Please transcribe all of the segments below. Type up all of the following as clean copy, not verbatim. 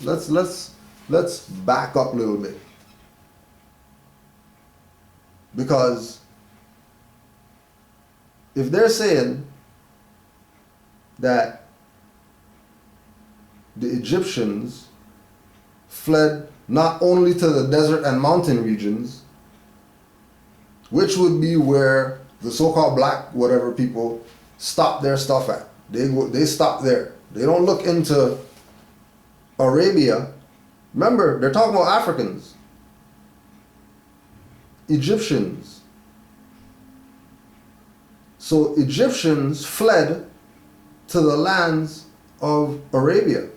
let's back up a little bit. Because if they're saying that the Egyptians fled not only to the desert and mountain regions, which would be where the so-called black whatever people stop their stuff at. They stop there. They don't look into Arabia. Remember, they're talking about Africans. Egyptians. So Egyptians fled to the lands of Arabia.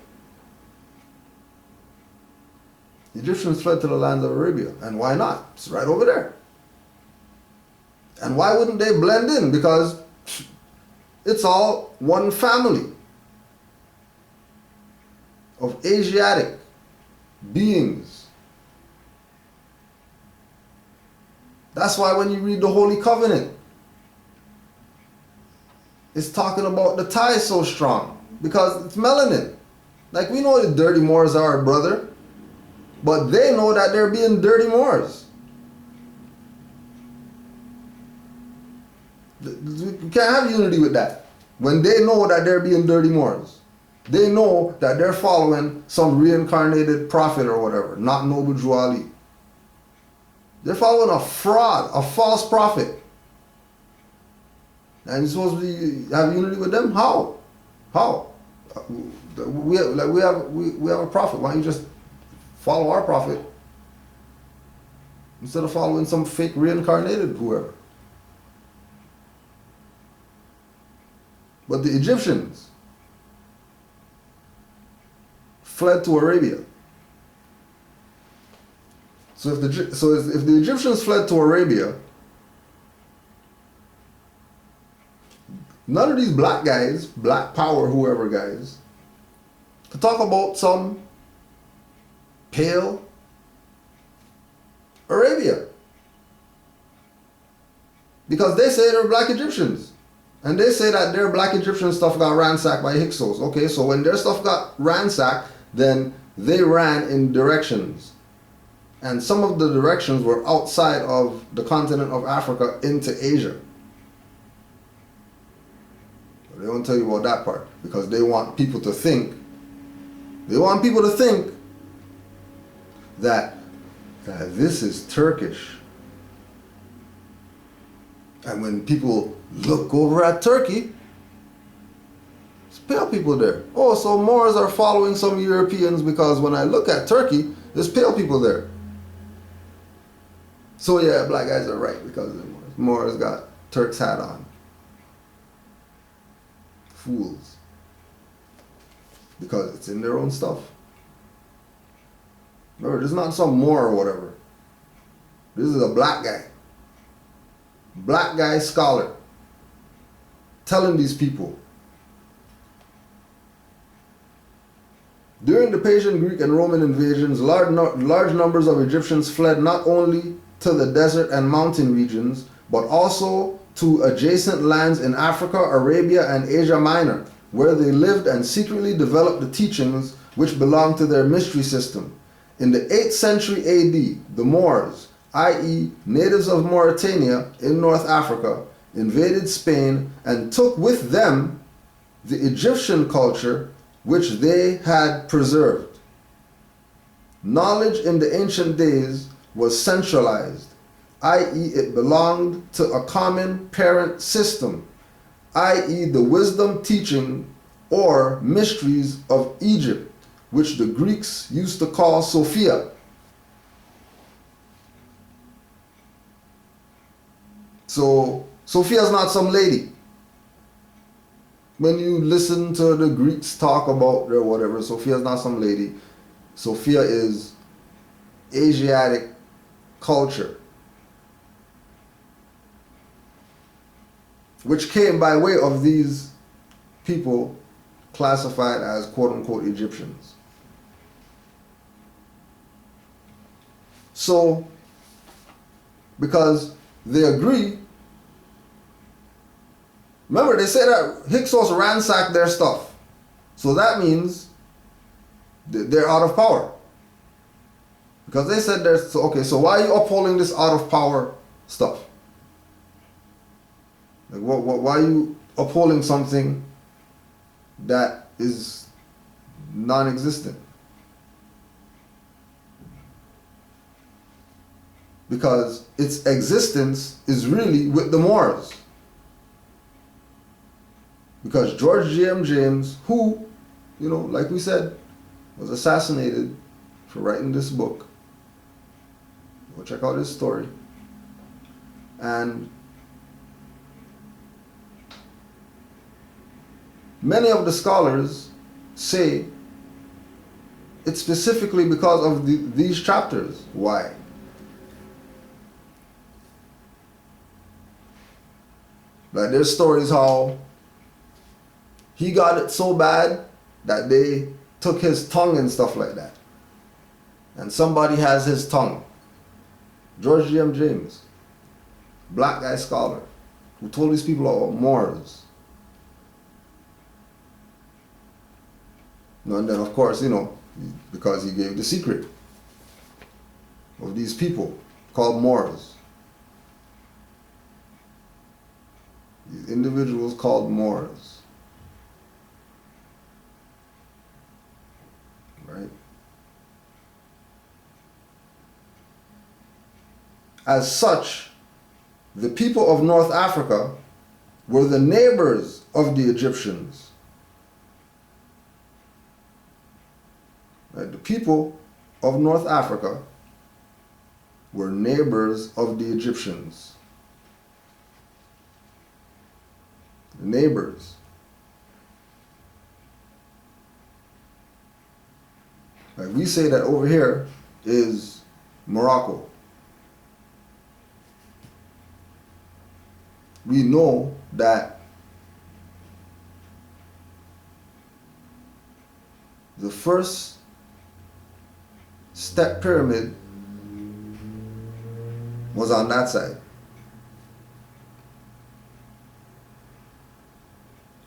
Egyptians fled to the lands of Arabia. And why not? It's right over there. And why wouldn't they blend in? Because it's all one family of Asiatic beings. That's why when you read the Holy Covenant, it's talking about the tie so strong, because it's melanin. Like, we know the dirty Moors are, brother, but they know that they're being dirty Moors. You can't have unity with that. When they know that they're being dirty Moors, they know that they're following some reincarnated prophet or whatever, not Noble Drew Ali. They're following a fraud, a false prophet. And you're supposed to have unity with them? How? How? We have a prophet. Why don't you just follow our prophet instead of following some fake reincarnated whoever? But the Egyptians fled to Arabia. So if the Egyptians fled to Arabia, none of these black guys, black power, whoever guys, could talk about some pale Arabia. Because they say they're black Egyptians. And they say that their black Egyptian stuff got ransacked by Hyksos. Okay, so when their stuff got ransacked, then they ran in directions. And some of the directions were outside of the continent of Africa into Asia. But they won't tell you about that part, because they want people to think. They want people to think that this is Turkish. And when people look over at Turkey, there's pale people there. Oh, so Moors are following some Europeans, because when I look at Turkey, there's pale people there. So yeah, black guys are right, because the Moors got Turk's hat on. Fools. Because it's in their own stuff. Remember, this is not some Moor or whatever. This is a black guy. Black guy scholar. Telling these people. During the Persian, Greek, and Roman invasions, large numbers of Egyptians fled not only to the desert and mountain regions, but also to adjacent lands in Africa, Arabia, and Asia Minor, where they lived and secretly developed the teachings which belonged to their mystery system. In the 8th century AD, the Moors, i.e. natives of Mauritania in North Africa, invaded Spain and took with them the Egyptian culture which they had preserved. Knowledge in the ancient days was centralized, i.e. it belonged to a common parent system, i.e. the wisdom teaching or mysteries of Egypt, which the Greeks used to call Sophia. So Sophia is not some lady. When you listen to the Greeks talk about their whatever, Sophia is not some lady. Sophia is Asiatic culture, which came by way of these people classified as quote-unquote Egyptians. So, because they agree, remember they say that Hyksos ransacked their stuff. So that means they're out of power. Because they said there's, okay, so why are you upholding this out of power stuff? Like, why are you upholding something that is non-existent? Because its existence is really with the Moors. Because George G.M. James, who, like we said, was assassinated for writing this book. Go check out his story. And many of the scholars say it's specifically because of these chapters. Why? Like, there's stories how he got it so bad that they took his tongue and stuff like that. And somebody has his tongue. George G.M. James, black guy scholar, who told these people about Moors. And then, of course, because he gave the secret of these people called Moors. These individuals called Moors. Right? As such, the people of North Africa were the neighbors of the Egyptians. Right? The people of North Africa were neighbors of the Egyptians. Neighbors. Like, we say that over here is Morocco. We know that the first step pyramid was on that side.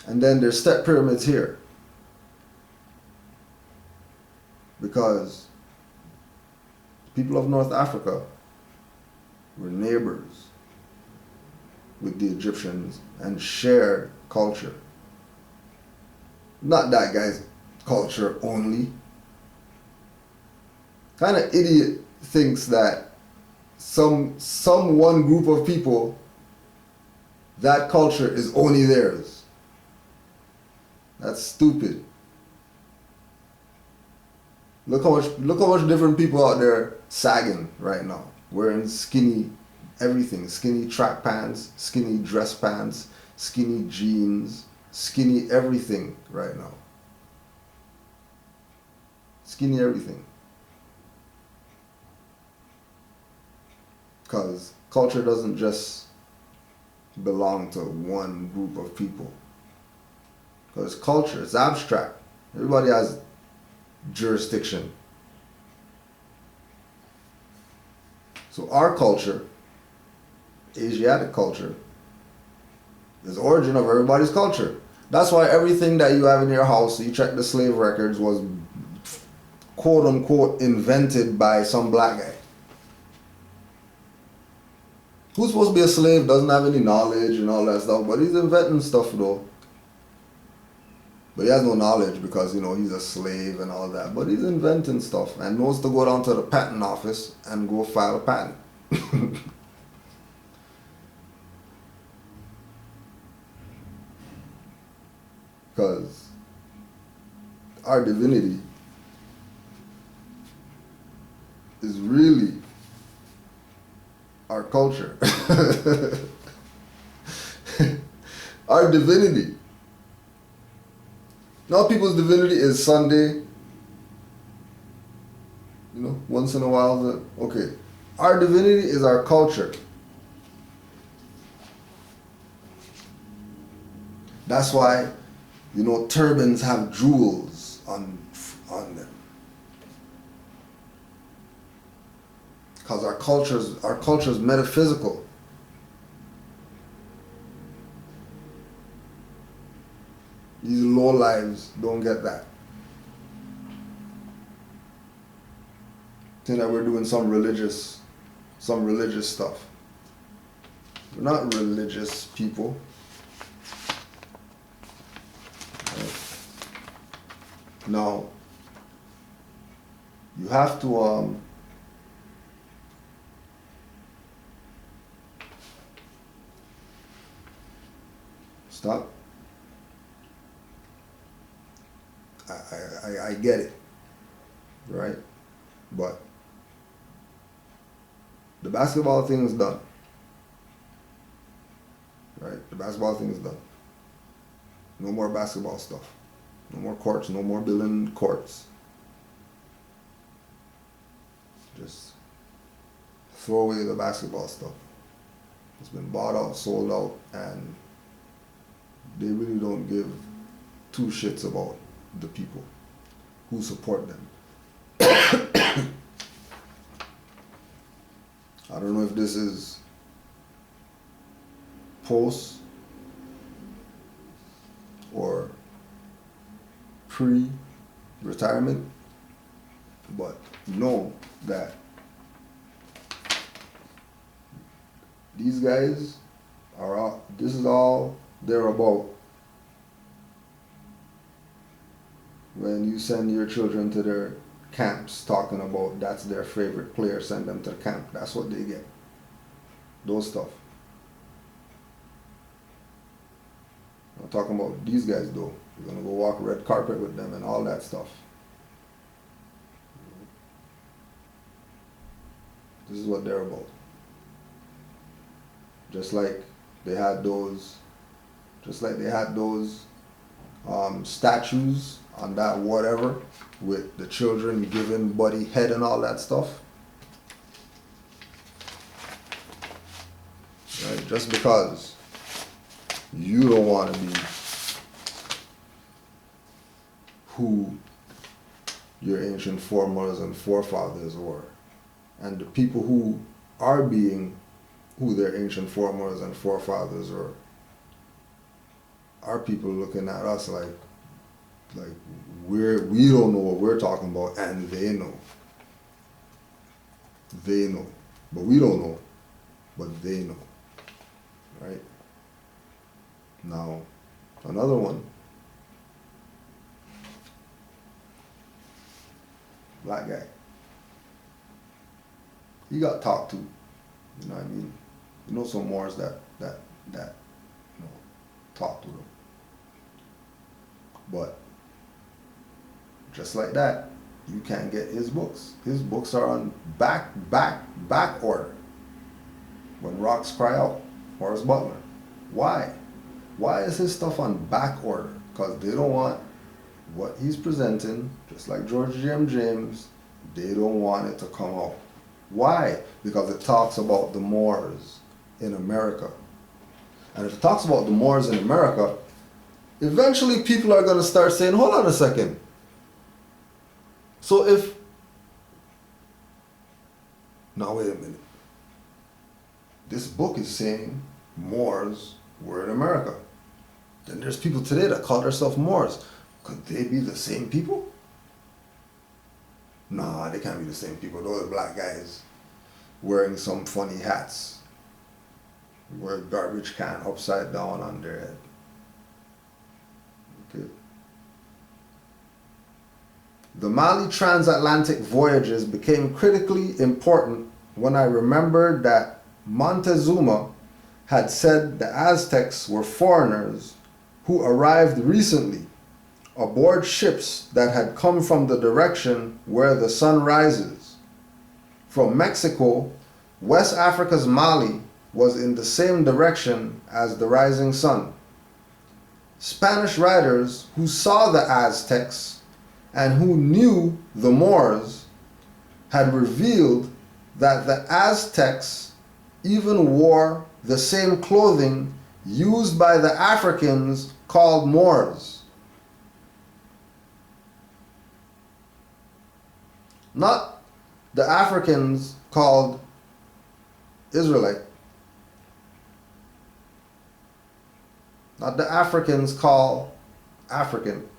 And then there's step pyramids here. Because people of North Africa were neighbors with the Egyptians and shared culture. Not that guy's culture only. Kind of idiot thinks that some one group of people, that culture is only theirs. That's stupid. Look how much different people out there sagging right now, wearing skinny everything, skinny track pants, skinny dress pants, skinny jeans, skinny everything right now. Skinny everything. Because culture doesn't just belong to one group of people. Because culture is abstract. Everybody has jurisdiction. So our culture, Asiatic culture, is the origin of everybody's culture. That's why everything that you have in your house, you check the slave records, was quote unquote invented by some black guy. Who's supposed to be a slave, doesn't have any knowledge and all that stuff, but he's inventing stuff though. But he has no knowledge because, he's a slave and all that. But he's inventing stuff and knows to go down to the patent office and go file a patent. Because our divinity is really our culture. Our divinity. Now people's divinity is Sunday. Once in a while. Okay. Our divinity is our culture. That's why, turbans have jewels on them. Because our culture's metaphysical. These low lives don't get that. think that we're doing some religious stuff. We're not religious people. Right? Now, you have to stop. I get it, right? But the basketball thing is done, right? The basketball thing is done. No more basketball stuff. No more courts. No more building courts. Just throw away the basketball stuff. It's been bought out, sold out, and they really don't give two shits about the people who support them. I don't know if this is post or pre-retirement, but know that these guys are all, this is all they're about. When you send your children to their camps talking about that's their favorite player, send them to the camp. That's what they get. Those stuff. I'm talking about these guys though. You're gonna go walk red carpet with them and all that stuff. This is what they're about. Just like they had those statues on that whatever with the children giving Buddy head and all that stuff. Right? Just because you don't want to be who your ancient foremothers and forefathers were, and the people who are being who their ancient foremothers and forefathers were, are people looking at us like we don't know what we're talking about, and they know. They know. But we don't know. But they know. Right? Now, another one. Black guy. He got talked to. You know what I mean? You know some Moors that talk to them. But just like that, you can't get his books. His books are on back order. When Rocks Cry Out, Horace Butler. Why? Why is his stuff on back order? Because they don't want what he's presenting, just like George G.M. James, they don't want it to come out. Why? Because it talks about the Moors in America. And if it talks about the Moors in America, eventually people are going to start saying, hold on a second. So if, now wait a minute. This book is saying Moors were in America. Then there's people today that call themselves Moors. Could they be the same people? Nah, they can't be the same people. Those are black guys wearing some funny hats. Wear a garbage can upside down on their head. Okay. The Mali transatlantic voyages became critically important when I remembered that Montezuma had said the Aztecs were foreigners who arrived recently aboard ships that had come from the direction where the sun rises. From Mexico, West Africa's Mali was in the same direction as the rising sun. Spanish writers who saw the Aztecs and who knew the Moors had revealed that the Aztecs even wore the same clothing used by the Africans called Moors. Not the Africans called Israelite. Not the Africans called African.